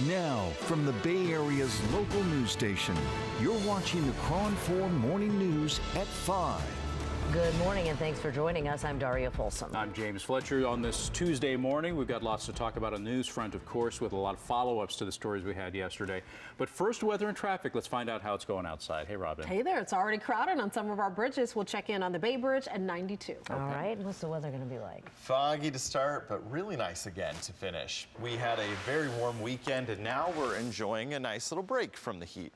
Now, from the Bay Area's local news station, you're watching the KRON 4 Morning News at 5. Good morning and thanks for joining us. I'm Daria Folsom. I'm James Fletcher. On this Tuesday morning, we've got lots to talk about on the news front, of course, with a lot of follow-ups to the stories we had yesterday. But first, weather and traffic. Let's find out how it's going outside. Hey, Robin. Hey there. It's already crowded on some of our bridges. We'll check in on the Bay Bridge at 92. All right. What's the weather going to be like? Foggy to start, but really nice again to finish. We had a very warm weekend, and now we're enjoying a nice little break from the heat.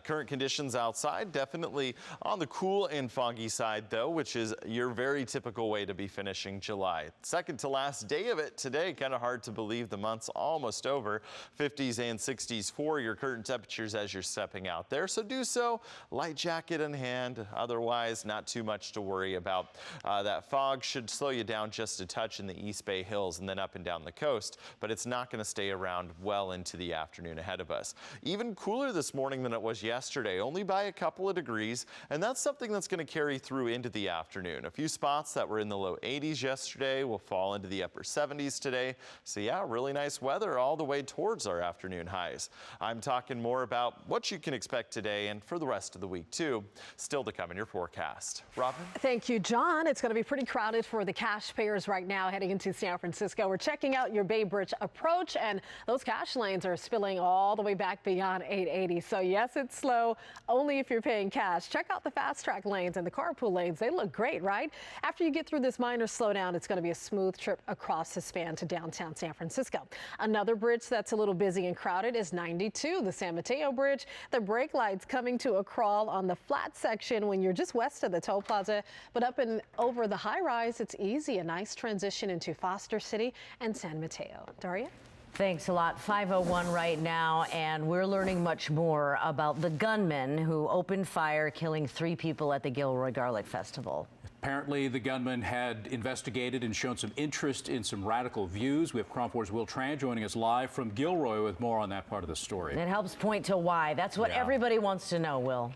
Current conditions outside, definitely on the cool and foggy side, though, which is your very typical way to be finishing July. Second to last day of it today. Kind of hard to believe the month's almost over. 50s and 60s for your current temperatures as you're stepping out there. So do so, light jacket in hand. Otherwise, not too much to worry about. That fog should slow you down just a touch in the East Bay Hills and then up and down the coast, but it's not going to stay around well into the afternoon ahead of us. Even cooler this morning than it was yesterday, only by a couple of degrees, and that's something that's going to carry through into the afternoon. A few spots that were in the low 80s yesterday will fall into the upper 70s today. So yeah, really nice weather all the way towards our afternoon highs. I'm talking more about what you can expect today and for the rest of the week too. Still to come in your forecast. Robin? Thank you, John. It's going to be pretty crowded for the cash payers right now heading into San Francisco. We're checking out your Bay Bridge approach, and those cash lanes are spilling all the way back beyond 880. So yes, it's slow only if you're paying cash. Check out the fast track lanes and the carpool lanes. They look great, right? After you get through this minor slowdown, it's going to be a smooth trip across the span to downtown San Francisco. Another bridge that's a little busy and crowded is 92, the San Mateo Bridge. The brake lights coming to a crawl on the flat section when you're just west of the toll plaza, but up and over the high rise, it's easy. A nice transition into Foster City and San Mateo. Daria? Thanks a lot. 5:01 right now, and we're learning much more about the gunman who opened fire, killing 3 people at the Gilroy Garlic Festival. Apparently, the gunman had investigated and shown some interest in some radical views. We have KRON 4's Will Tran joining us live from Gilroy with more on that part of the story. It helps point to why. That's what everybody wants to know, Will.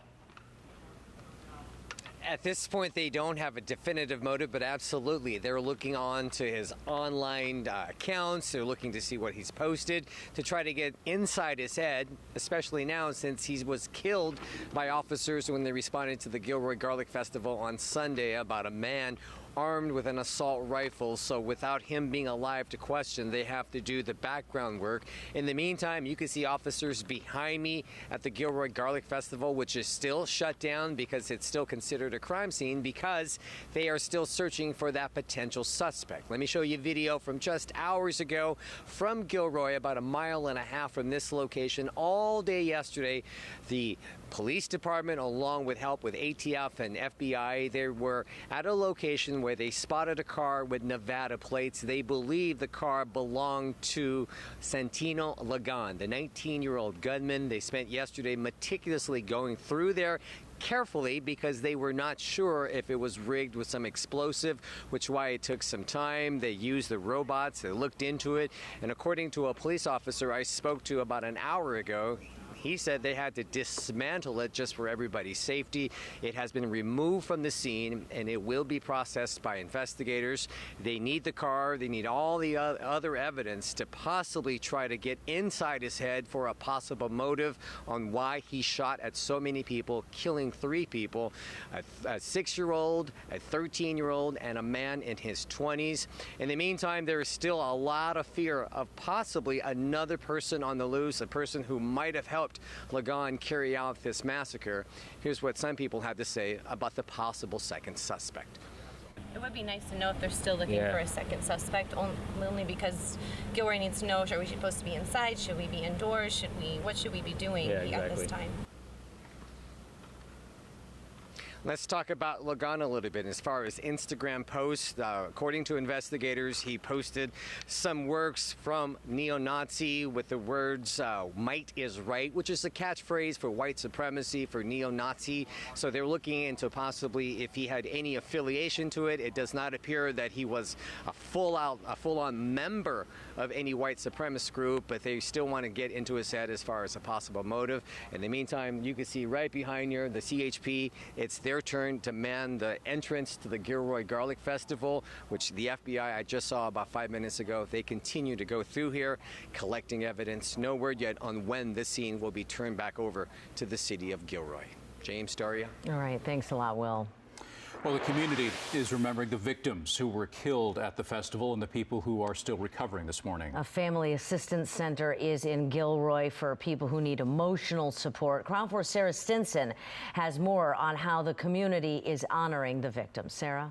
At this point, they don't have a definitive motive, but absolutely, they're looking on to his online accounts. They're looking to see what he's posted to try to get inside his head, especially now since he was killed by officers when they responded to the Gilroy Garlic Festival on Sunday about a man armed with an assault rifle. So without him being alive to question, they have to do the background work. In the meantime, you can see officers behind me at the Gilroy Garlic Festival, which is still shut down because it's still considered a crime scene because they are still searching for that potential suspect. Let me show you video from just hours ago from Gilroy, about 1.5 miles from this location. All day yesterday, the police department, along with help with ATF and FBI, they were at a location where they spotted a car with Nevada plates. They believe the car belonged to Santino Lagan, the 19-year-old gunman. They spent yesterday meticulously going through there carefully because they were not sure if it was rigged with some explosive, which is why it took some time. They used the robots, they looked into it, and according to a police officer I spoke to about an hour ago, he said they had to dismantle it just for everybody's safety. It has been removed from the scene and it will be processed by investigators. They need the car, they need all the other evidence to possibly try to get inside his head for a possible motive on why he shot at so many people, killing 3 people, a 6-year-old, a 13-year-old, and a man in his 20s. In the meantime, there is still a lot of fear of possibly another person on the loose, a person who might have helped Lagan carry out this massacre. Here's what some people had to say about the possible second suspect. It would be nice to know if they're still looking for a second suspect, only because Gilroy needs to know, are we supposed to be inside? Should we be indoors? What should we be doing at this time? Let's talk about Lagan a little bit. As far as Instagram posts, according to investigators, he posted some works from neo-Nazi with the words "might is right," which is a catchphrase for white supremacy, for neo-Nazi. So they're looking into possibly if he had any affiliation to it. It does not appear that he was a full-on member of any white supremacist group, but they still want to get into his head as far as a possible motive. In the meantime, you can see right behind you the CHP. It's their their turn to man the entrance to the Gilroy Garlic Festival, which the FBI I just saw about 5 minutes ago. They continue to go through here, collecting evidence. No word yet on when this scene will be turned back over to the city of Gilroy. James, Daria. All right, thanks a lot, Will. Well, the community is remembering the victims who were killed at the festival and the people who are still recovering this morning. A family assistance center is in Gilroy for people who need emotional support. Crown 4's Sarah Stinson has more on how the community is honoring the victims. Sarah?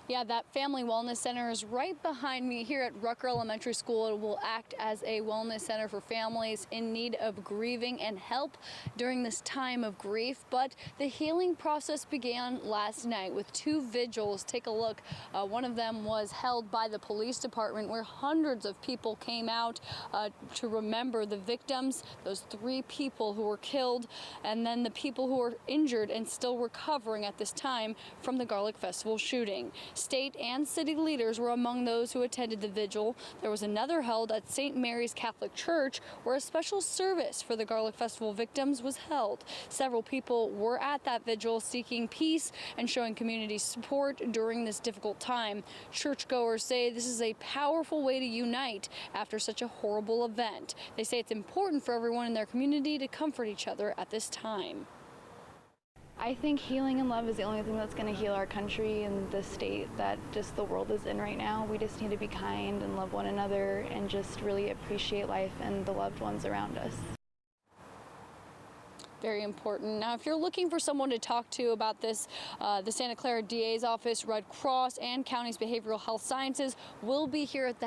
Yeah, that Family Wellness Center is right behind me here at Rucker Elementary School. It will act as a wellness center for families in need of grieving and help during this time of grief. But the healing process began last night with 2 vigils. Take a look. One of them was held by the police department, where hundreds of people came out to remember the victims, those 3 people who were killed, and then the people who were injured and still recovering at this time from the Garlic Festival shooting. State and city leaders were among those who attended the vigil. There was another held at St. Mary's Catholic Church, where a special service for the Garlic Festival victims was held. Several people were at that vigil seeking peace and showing community support during this difficult time. Churchgoers say this is a powerful way to unite after such a horrible event. They say it's important for everyone in their community to comfort each other at this time. I think healing and love is the only thing that's going to heal our country and the state that just the world is in right now. We just need to be kind and love one another and just really appreciate life and the loved ones around us. Very important. Now, if you're looking for someone to talk to about this, the Santa Clara DA's office, Red Cross, and County's Behavioral Health Sciences will be here at the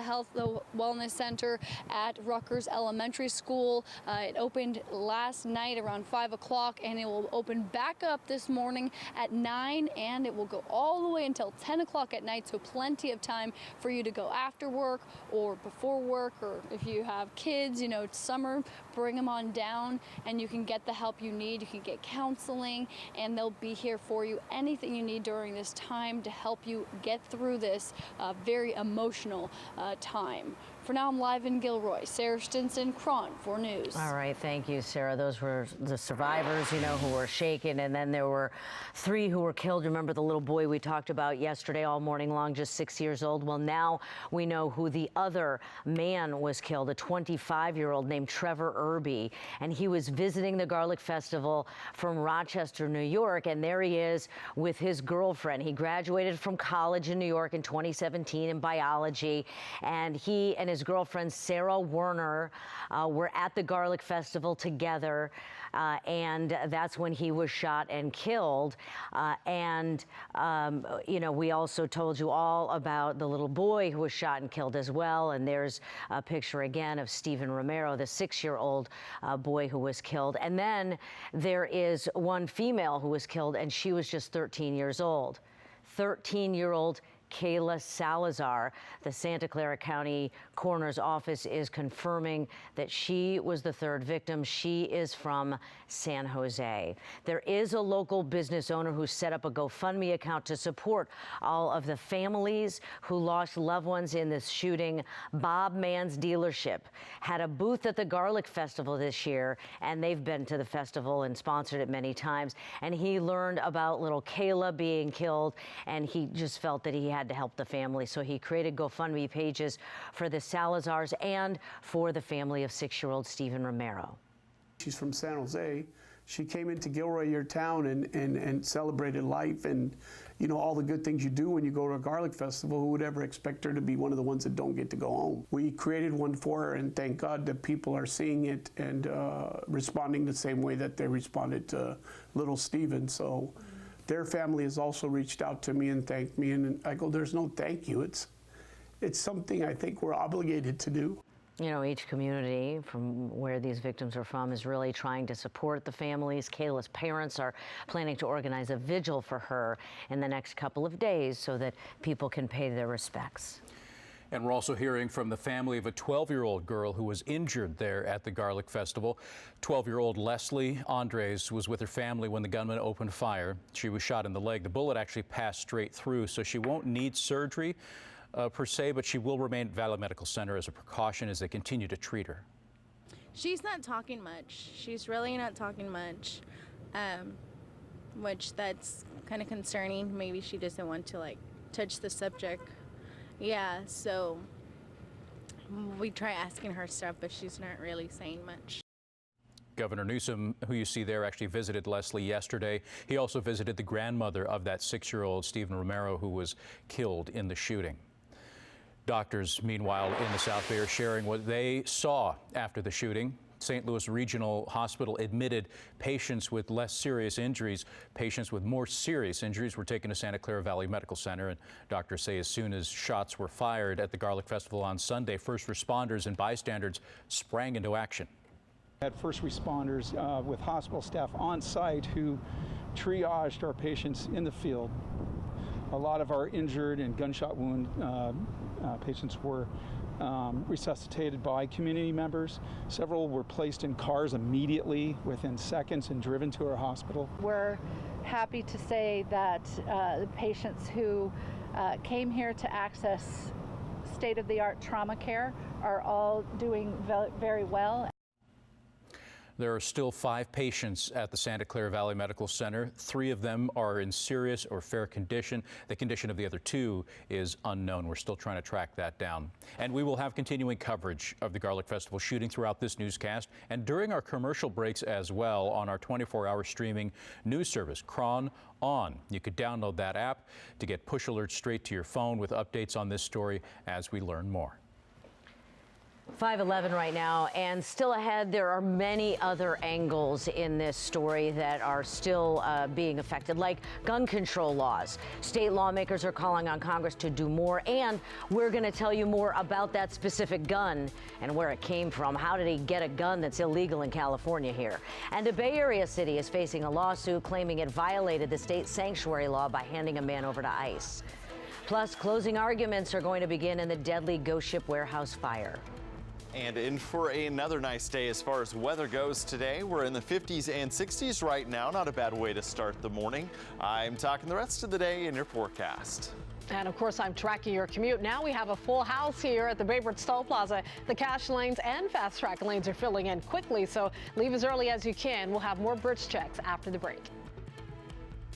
Wellness Center at Rutgers Elementary School. It opened last night around 5 o'clock, and it will open back up this morning at 9, and it will go all the way until 10 o'clock at night, so plenty of time for you to go after work or before work, or if you have kids, you know, it's summer, bring them on down, and you can get the help you need. You can get counseling, and they'll be here for you. Anything you need during this time to help you get through this very emotional time. For now, I'm live in Gilroy. Sarah Stinson, Cron 4 News. All right, thank you, Sarah. Those were the survivors, you know, who were shaken, and then there were 3 who were killed. Remember the little boy we talked about yesterday all morning long, just 6 years old? Well, now we know who the other man was killed, a 25-year-old named Trevor Irby, and he was visiting the Garlic Festival from Rochester, New York, and there he is with his girlfriend. He graduated from college in New York in 2017 in biology, and he and his girlfriend, Sarah Werner, were at the Garlic Festival together, and that's when he was shot and killed. You know, we also told you all about the little boy who was shot and killed as well, and there's a picture again of Stephen Romero, the 6-year-old boy who was killed. And then there is one female who was killed, and she was just 13 years old. 13-year-old Kayla Salazar. The Santa Clara County Coroner's Office is confirming that she was the 3rd victim. She is from San Jose. There is a local business owner who set up a GoFundMe account to support all of the families who lost loved ones in this shooting. Bob Mann's dealership had a booth at the Garlic Festival this year, and they've been to the festival and sponsored it many times. And he learned about little Kayla being killed, and he just felt that he had to help the family. So he created GoFundMe pages for the Salazars and for the family of 6-year-old Stephen Romero. She's from San Jose. She came into Gilroy, your town, and celebrated life and, you know, all the good things you do when you go to a Garlic Festival. Who would ever expect her to be one of the ones that don't get to go home? We created one for her, and thank God that people are seeing it and responding the same way that they responded to little Stephen. So their family has also reached out to me and thanked me, and I go, there's no thank you. It's something I think we're obligated to do. You know, each community from where these victims are from is really trying to support the families. Kayla's parents are planning to organize a vigil for her in the next couple of days so that people can pay their respects. And we're also hearing from the family of a 12-year-old girl who was injured there at the Garlic Festival. 12-year-old Leslie Andres was with her family when the gunman opened fire. She was shot in the leg. The bullet actually passed straight through, so she won't need surgery per se, but she will remain at Valley Medical Center as a precaution as they continue to treat her. She's not talking much. She's really not talking much. which that's kind of concerning. Maybe she doesn't want to like touch the subject. Yeah, so we try asking her stuff, but she's not really saying much. Governor Newsom, who you see there, actually visited Leslie yesterday. He also visited the grandmother of that 6-year-old, Stephen Romero, who was killed in the shooting. Doctors, meanwhile, in the South Bay are sharing what they saw after the shooting. St. Louis Regional Hospital admitted patients with less serious injuries. Patients with more serious injuries were taken to Santa Clara Valley Medical Center, and doctors say as soon as shots were fired at the Garlic Festival on Sunday, first responders and bystanders sprang into action. Had first responders with hospital staff on site who triaged our patients in the field. A lot of our injured and gunshot wound patients were resuscitated by community members. Several were placed in cars immediately within seconds and driven to our hospital. We're happy to say that the patients who came here to access state-of-the-art trauma care are all doing very well. There are still 5 patients at the Santa Clara Valley Medical Center. 3 of them are in serious or fair condition. The condition of the other 2 is unknown. We're still trying to track that down. And we will have continuing coverage of the Garlic Festival shooting throughout this newscast and during our commercial breaks as well on our 24-hour streaming news service, Cron On. You could download that app to get push alerts straight to your phone with updates on this story as we learn more. 5:11 right now, and still ahead, there are many other angles in this story that are still being affected, like gun control laws. State lawmakers are calling on Congress to do more, and we're going to tell you more about that specific gun and where it came from. How did he get a gun that's illegal in California here? And a Bay Area city is facing a lawsuit claiming it violated the state sanctuary law by handing a man over to ICE. Plus, closing arguments are going to begin in the deadly Ghost Ship warehouse fire. And in for another nice day as far as weather goes today. We're in the 50s and 60s right now. Not a bad way to start the morning. I'm talking the rest of the day in your forecast. And of course, I'm tracking your commute. Now we have a full house here at the Bay Bridge Toll Plaza. The cash lanes and fast track lanes are filling in quickly, so leave as early as you can. We'll have more bridge checks after the break.